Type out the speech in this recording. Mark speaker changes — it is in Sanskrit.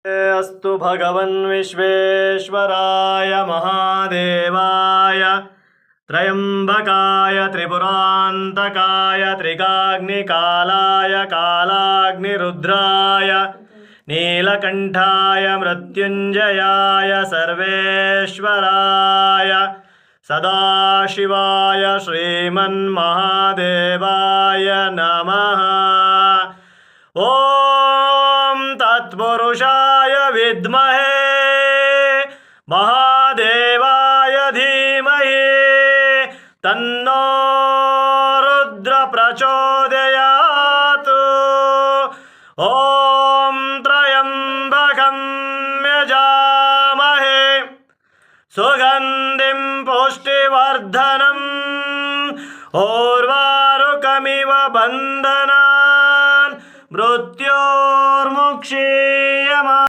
Speaker 1: अस्तु भगवन् विश्वेश्वराय महादेवाय त्रयंबकाय त्रिपुरान्तकाय त्रिकाग्निकालाय कालाग्निरुद्राय नीलकण्ठाय मृत्युञ्जयाय सर्वेश्वराय सदाशिवाय श्रीमन्महादेवाय नमः। ॐ तत्पुरुषाय विद्महे महादेवाय धीमहि तन्नो रुद्र प्रचोदयात्। ॐ त्र्यम्बकं यजामहे सुगन्धिं पुष्टिवर्धनम् उर्वारुकमिव